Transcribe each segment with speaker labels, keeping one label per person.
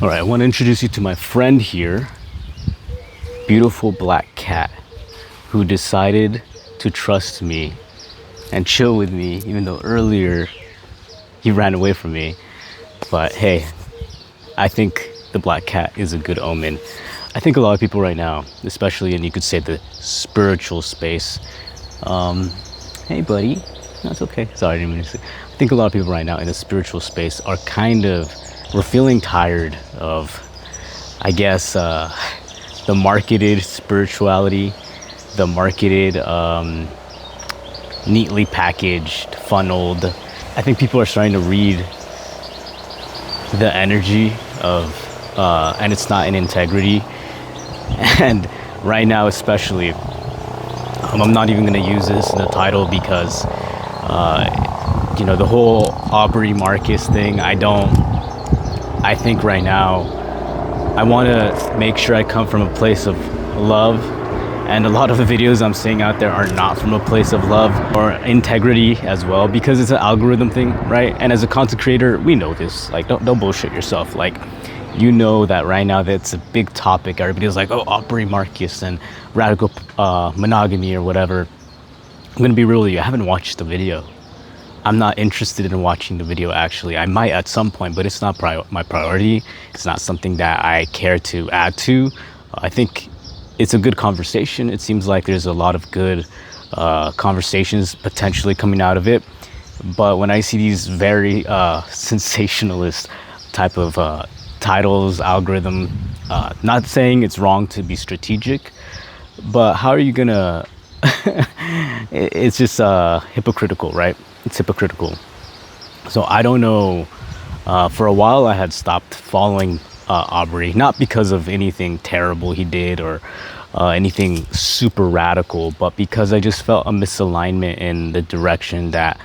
Speaker 1: All right, I want to introduce you to my friend here, beautiful black cat, who decided to trust me and chill with me, even though earlier he ran away from me. But hey, I think the black cat is a good omen. I think a lot of people right now, especially in you could say the spiritual space, hey buddy, no, it's okay. Sorry, I didn't mean to say. I think a lot of people right now in the spiritual space are we're feeling tired of, I guess, the marketed spirituality, the marketed, neatly packaged, funneled. I think people are starting to read the energy of, and it's not in integrity. And right now, especially, I'm not even going to use this in the title because, the whole Aubrey Marcus thing, I think right now, I want to make sure I come from a place of love. And a lot of the videos I'm seeing out there are not from a place of love or integrity as well, because it's an algorithm thing, right? And as a content creator, we know this. Like, don't bullshit yourself. Like, you know that right now that's a big topic. Everybody's like, oh, Aubrey Marcus and radical monogamy or whatever. I'm gonna be real with you. I haven't watched the video. I'm not interested in watching the video, actually. I might at some point, but it's not my priority. It's not something that I care to add to. I think it's a good conversation. It seems like there's a lot of good conversations potentially coming out of it. But when I see these very sensationalist type of titles, algorithm, not saying it's wrong to be strategic, but how are you gonna it's just hypocritical, right? It's hypocritical. So I don't know. For a while, I had stopped following Aubrey, not because of anything terrible he did or anything super radical, but because I just felt a misalignment in the direction that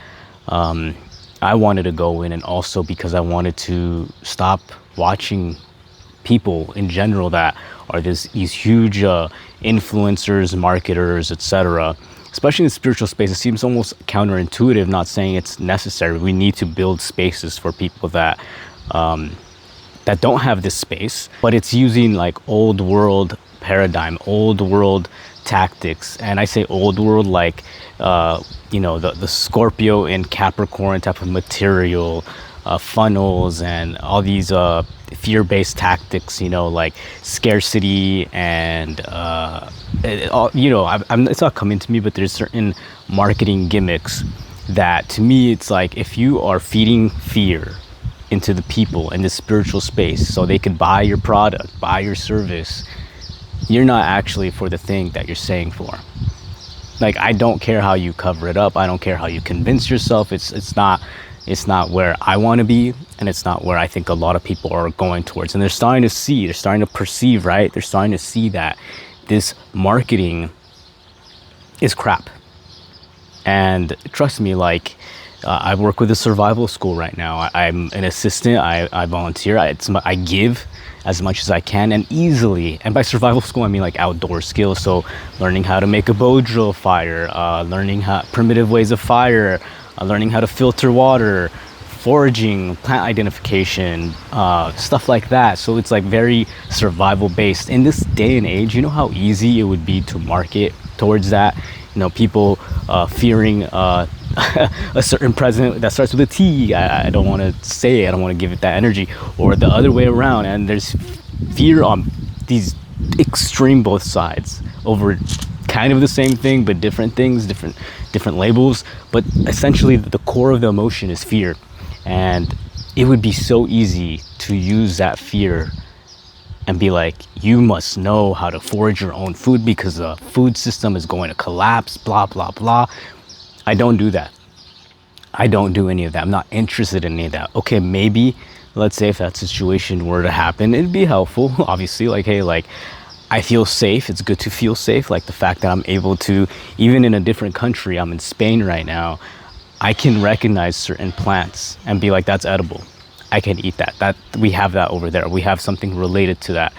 Speaker 1: I wanted to go in, and also because I wanted to stop watching people in general that are these huge influencers, marketers, etc. Especially in the spiritual space, it seems almost counterintuitive. Not saying it's necessary. We need to build spaces for people that don't have this space, but it's using like old world paradigm, old world tactics. And I say old world like the Scorpio and Capricorn type of material, funnels, and all these fear-based tactics, like scarcity and it's not coming to me, but there's certain marketing gimmicks that to me it's like, if you are feeding fear into the people in the spiritual space so they could buy your product, buy your service, you're not actually for the thing that you're saying for. Like, I don't care how you cover it up, I don't care how you convince yourself. It's not where I want to be, and it's not where I think a lot of people are going towards. And they're starting to perceive, right? They're starting to see that this marketing is crap. And trust me, like, I work with a survival school right now. I'm an assistant. I volunteer. I give as much as I can and easily. And by survival school, I mean like outdoor skills. So learning how to make a bow drill fire, learning primitive ways of fire, learning how to filter water, foraging, plant identification, stuff like that. So it's like very survival based. In this day and age, you know how easy it would be to market towards that. People fearing a certain president that starts with a T. I don't want to say it. I don't want to give it that energy. Or the other way around. And there's fear on these extreme both sides over kind of the same thing, but different things, different labels. But essentially, the core of the emotion is fear. And it would be so easy to use that fear and be like, you must know how to forage your own food because the food system is going to collapse, blah, blah, blah. I don't do that. I don't do any of that. I'm not interested in any of that. Okay, maybe, let's say if that situation were to happen, it'd be helpful, obviously. Like, hey, like, I feel safe. It's good to feel safe. Like the fact that I'm able to, even in a different country, I'm in Spain right now, I can recognize certain plants and be like, that's edible. I can eat that. That we have that over there. We have something related to that.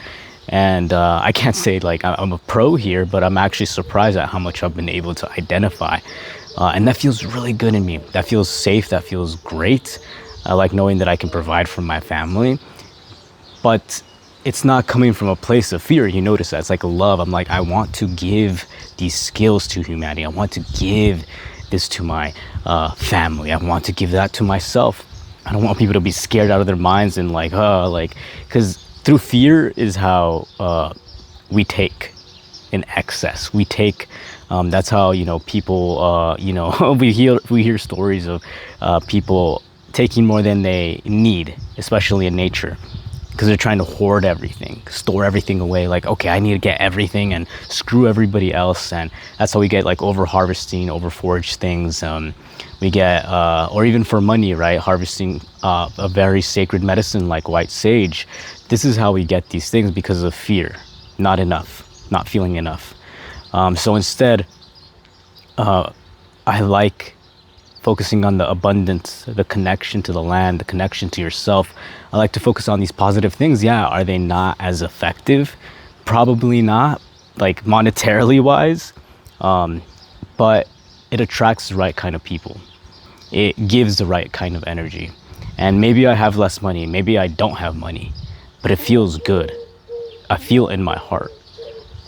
Speaker 1: And I can't say like I'm a pro here, but I'm actually surprised at how much I've been able to identify. And that feels really good in me. That feels safe. That feels great. I like knowing that I can provide for my family. but it's not coming from a place of fear. You notice that it's like a love. I'm like, I want to give these skills to humanity. I want to give this to my family. I want to give that to myself. I don't want people to be scared out of their minds and like, because through fear is how we take in excess. We take. That's how people. We hear stories of people taking more than they need, especially in nature, because they're trying to hoard everything, store everything away. Like, okay, I need to get everything and screw everybody else, and that's how we get like over harvesting, over foraged things. We get, or even for money, right? Harvesting a very sacred medicine like white sage. This is how we get these things because of fear, not enough, not feeling enough. So instead, I like focusing on the abundance, the connection to the land, the connection to yourself. I like to focus on these positive things. Yeah, are they not as effective? Probably not, like monetarily wise, but it attracts the right kind of people. It gives the right kind of energy. And maybe I have less money, maybe I don't have money, but it feels good. I feel in my heart.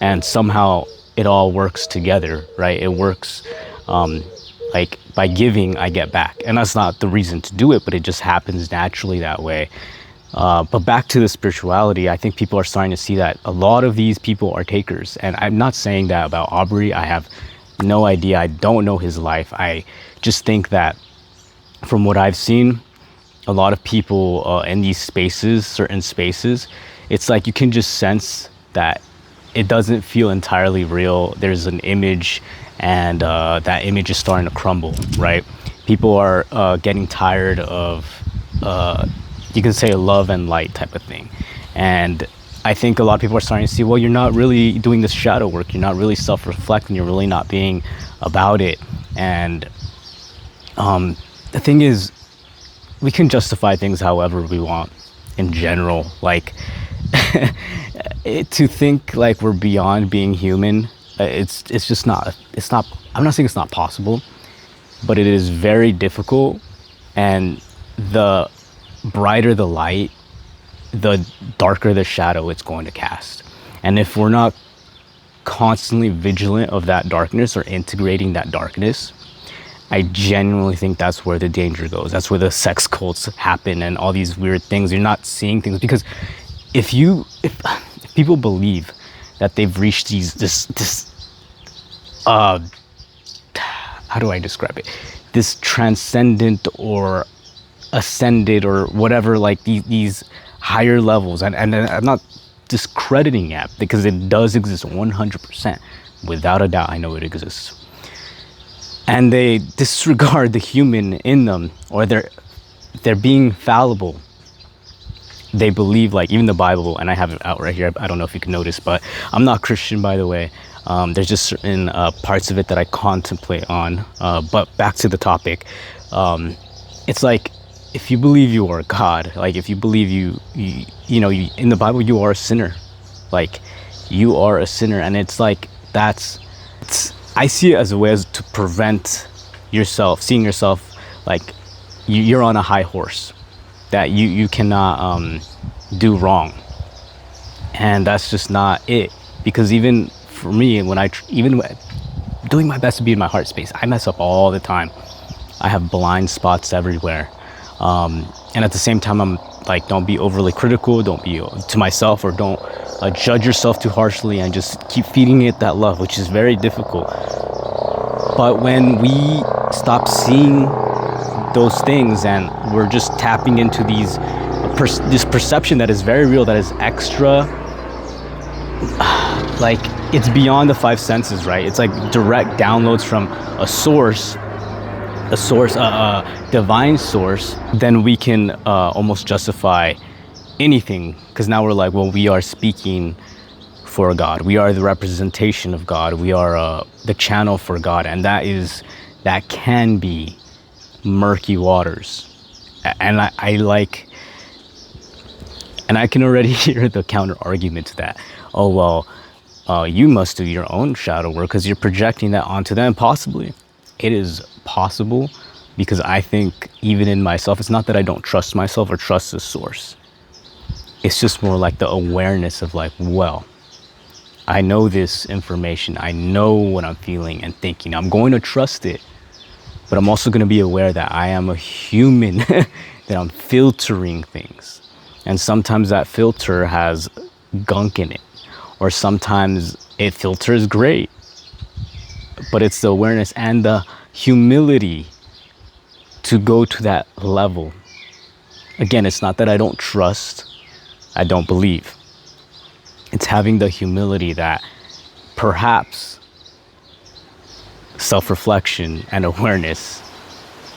Speaker 1: And somehow it all works together, right? It works like by giving, I get back. And that's not the reason to do it, but it just happens naturally that way. But back to the spirituality, I think people are starting to see that a lot of these people are takers. And I'm not saying that about Aubrey. I have no idea. I don't know his life. I just think that from what I've seen, a lot of people in these spaces, certain spaces, it's like you can just sense that it doesn't feel entirely real. There's an image, and that image is starting to crumble, right? People are getting tired of, you can say, love and light type of thing. And I think a lot of people are starting to see, well, you're not really doing this shadow work. You're not really self-reflecting. You're really not being about it. And the thing is, we can justify things however we want in general. Like, to think like we're beyond being human, it's just not, I'm not saying it's not possible, but it is very difficult. And the brighter the light, the darker the shadow it's going to cast. And if we're not constantly vigilant of that darkness or integrating that darkness, I genuinely think that's where the danger goes. That's where the sex cults happen and all these weird things. You're not seeing things because if people believe that they've reached this how do I describe it? This transcendent or ascended or whatever, like these higher levels, and I'm not discrediting it because it does exist 100%, without a doubt. I know it exists. And they disregard the human in them, or they're being fallible. They believe, like, even the Bible, and I have it out right here, I don't know if you can notice, but I'm not Christian, by the way. There's just certain parts of it that I contemplate on. But back to the topic, it's like, if you believe you are God, like if you believe you in the Bible, you are a sinner. Like, you are a sinner, and it's like I see it as a way to prevent yourself, seeing yourself like you're on a high horse, that you cannot do wrong. And that's just not it. Because even for me, when even doing my best to be in my heart space, I mess up all the time. I have blind spots everywhere. And at the same time, I'm like, don't be overly critical, don't be to myself, or don't judge yourself too harshly, and just keep feeding it that love, which is very difficult. But when we stop seeing those things and we're just tapping into this perception that is very real, that is extra, like, it's beyond the five senses, right? It's like direct downloads from a divine source, then we can almost justify anything, because now we're like, well, we are speaking for God, we are the representation of God, we are the channel for God, and that can be murky waters. And I can already hear the counter argument to that. Oh, well, you must do your own shadow work because you're projecting that onto them. Possibly it is possible, because I think even in myself, it's not that I don't trust myself or trust the source. It's just more like the awareness of like, well, I know this information. I know what I'm feeling and thinking. I'm going to trust it. But I'm also going to be aware that I am a human, that I'm filtering things. And sometimes that filter has gunk in it. Or sometimes it filters great. But it's the awareness and the humility to go to that level. Again, it's not that I don't trust, I don't believe. It's having the humility that perhaps self-reflection and awareness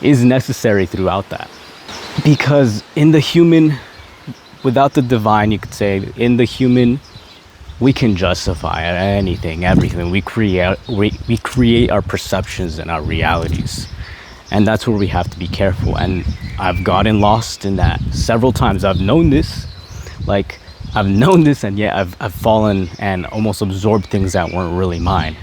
Speaker 1: is necessary throughout that. Because in the human, without the divine, you could say, in the human, we can justify anything, everything. We create our perceptions and our realities. And that's where we have to be careful. And I've gotten lost in that several times. I've known this, and yet I've fallen and almost absorbed things that weren't really mine.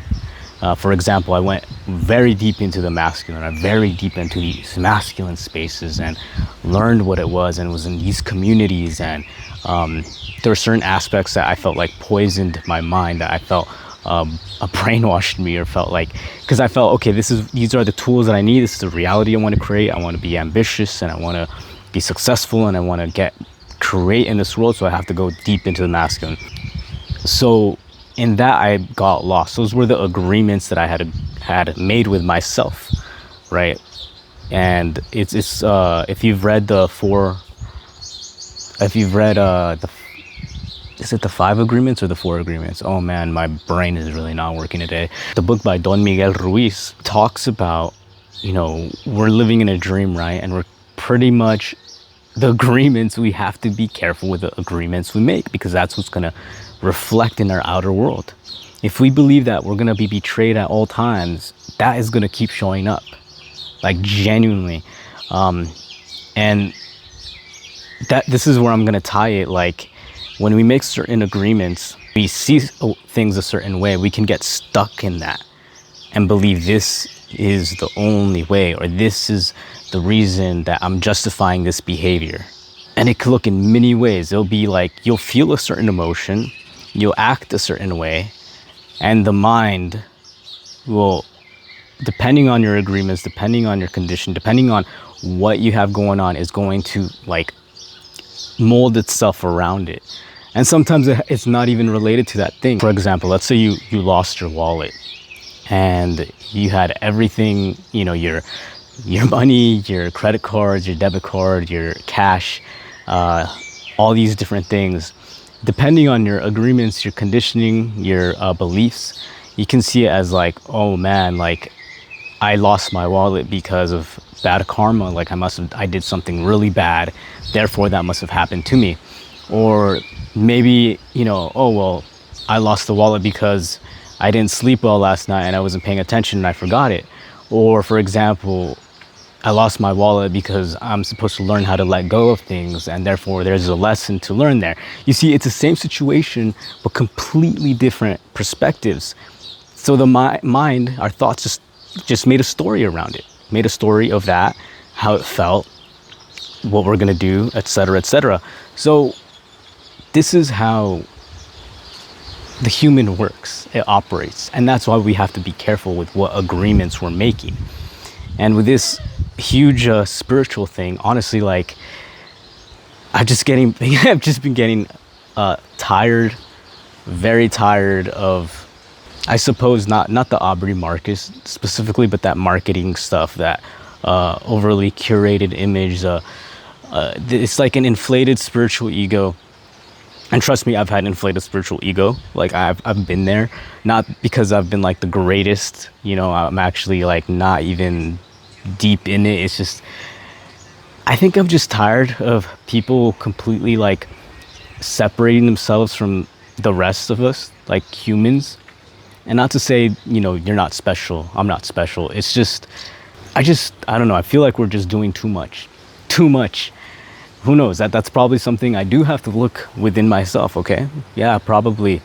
Speaker 1: For example, I went very deep into the masculine, very deep into these masculine spaces and learned what it was, and was in these communities. And there were certain aspects that I felt like poisoned my mind, that I felt brainwashed me, or felt like, because I felt, okay, these are the tools that I need. This is the reality I want to create. I want to be ambitious, and I want to be successful, and I want to create in this world. So I have to go deep into the masculine. So in that, I got lost. Those were the agreements that I had made with myself, right? And it's if you've read the is it the 5 agreements or the 4 agreements? Oh man, my brain is really not working today. The book by Don Miguel Ruiz talks about, we're living in a dream, right? And we're pretty much, the agreements, we have to be careful with the agreements we make, because that's what's going to reflect in our outer world. If we believe that we're going to be betrayed at all times, that is going to keep showing up, like genuinely. And that this is where I'm going to tie it. Like, when we make certain agreements, we see things a certain way, we can get stuck in that and believe this is the only way, or this is the reason that I'm justifying this behavior. And it could look in many ways. It'll be like, you'll feel a certain emotion, you'll act a certain way, and the mind will, depending on your agreements, depending on your condition, depending on what you have going on, is going to like mold itself around it. And sometimes it's not even related to that thing. For example, let's say you lost your wallet and you had everything, your money, your credit cards, your debit card, your cash, all these different things. Depending on your agreements, your conditioning, your beliefs, you can see it as like, oh man, like I lost my wallet because of bad karma. Like I did something really bad, therefore that must have happened to me. Or maybe, oh well, I lost the wallet because I didn't sleep well last night and I wasn't paying attention and I forgot it. Or for example, I lost my wallet because I'm supposed to learn how to let go of things, and therefore there's a lesson to learn there. You see, it's the same situation, but completely different perspectives. So the mind, our thoughts just made a story around it, made a story of that, how it felt, what we're gonna do, etc., etc. So this is how the human works, it operates. And that's why we have to be careful with what agreements we're making. And with this huge spiritual thing, honestly, like I've just been getting tired, very tired of, I suppose, not the Aubrey Marcus specifically, but that marketing stuff, that overly curated image. It's like an inflated spiritual ego. And trust me, I've had inflated spiritual ego. Like I've been there, not because I've been like the greatest, I'm actually like not even deep in it. It's just, I think I'm just tired of people completely like separating themselves from the rest of us, like humans. And not to say, you're not special, I'm not special. It's just, I don't know. I feel like we're just doing too much. Who knows? That's probably something I do have to look within myself, okay? Yeah, probably.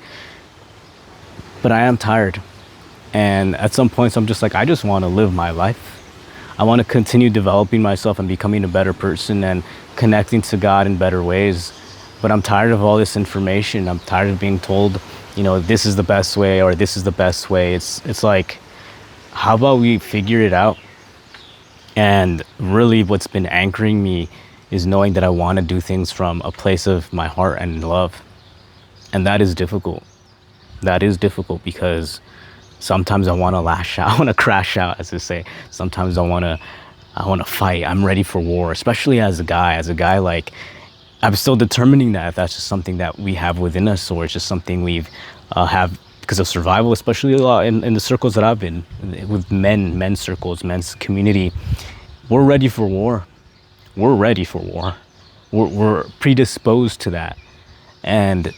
Speaker 1: But I am tired. And at some points, I'm just like, I just want to live my life. I want to continue developing myself and becoming a better person and connecting to God in better ways. But I'm tired of all this information. I'm tired of being told, you know, this is the best way or this is the best way. It's like, how about we figure it out? And really, what's been anchoring me is knowing that I want to do things from a place of my heart and love. And that is difficult. That is difficult because sometimes I want to lash out, I want to crash out, as they say. Sometimes I want to fight. I'm ready for war, especially as a guy. As a guy, like, I'm still determining that if that's just something that we have within us or it's just something we've have because of survival, especially a lot in the circles that I've been with men's circles, men's community. We're ready for war. We're ready for war. We're predisposed to that. And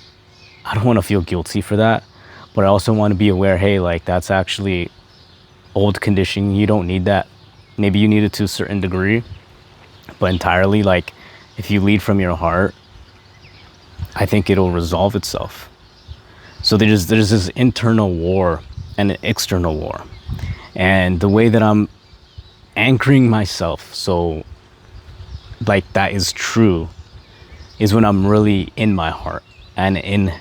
Speaker 1: I don't want to feel guilty for that, but I also want to be aware, hey, like that's actually old conditioning. You don't need that. Maybe you need it to a certain degree, but entirely, like, if you lead from your heart, I think it'll resolve itself. So there's this internal war and an external war. And the way that I'm anchoring myself, so like that is true, is when I'm really in my heart and in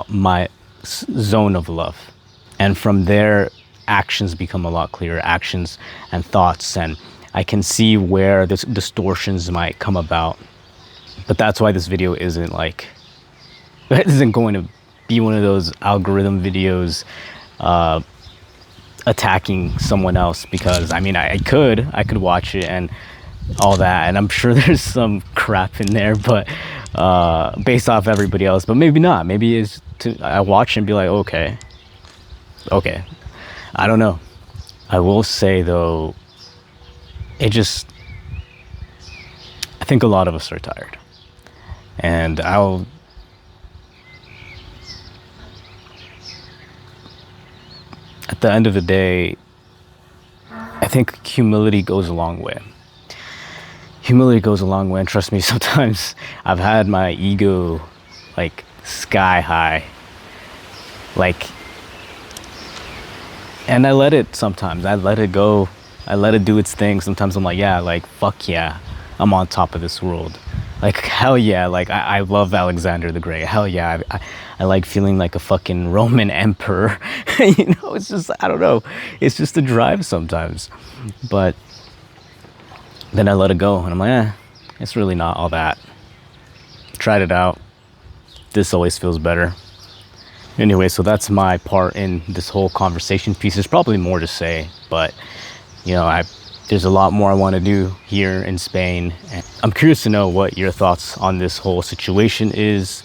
Speaker 1: my zone of love. And from there, actions become a lot clearer, actions and thoughts, and I can see where the distortions might come about. But that's why this video isn't like, it isn't going to be one of those algorithm videos attacking someone else, because I mean I could watch it and all that, and I'm sure there's some crap in there, but based off everybody else, but maybe not. Maybe it's I watch and be like, okay, I don't know. I will say though, I think a lot of us are tired, and at the end of the day, I think humility goes a long way. Humility goes a long way, and trust me, sometimes I've had my ego like sky high, like, and I let it sometimes. I let it go. I let it do its thing. Sometimes I'm like, yeah, like, fuck yeah, I'm on top of this world. Like, hell yeah, like, I love Alexander the Great. Hell yeah, I like feeling like a fucking Roman emperor. You know, it's just, I don't know. It's just a drive sometimes. But then I let it go, and I'm like, it's really not all that. Tried it out. This always feels better. Anyway, so that's my part in this whole conversation piece. There's probably more to say, but, you know, there's a lot more I want to do here in Spain. And I'm curious to know what your thoughts on this whole situation is.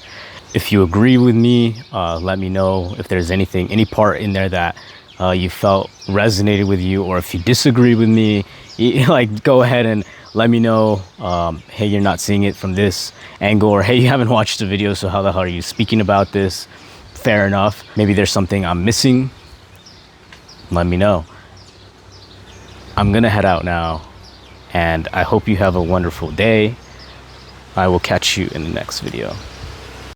Speaker 1: If you agree with me, let me know. If there's anything, any part in there that you felt resonated with you, or if you disagree with me, like, go ahead and let me know. Hey, you're not seeing it from this angle, or hey, you haven't watched the video, so how the hell are you speaking about this? Fair enough. Maybe there's something I'm missing. Let me know. I'm gonna head out now, and I hope you have a wonderful day. I will catch you in the next video.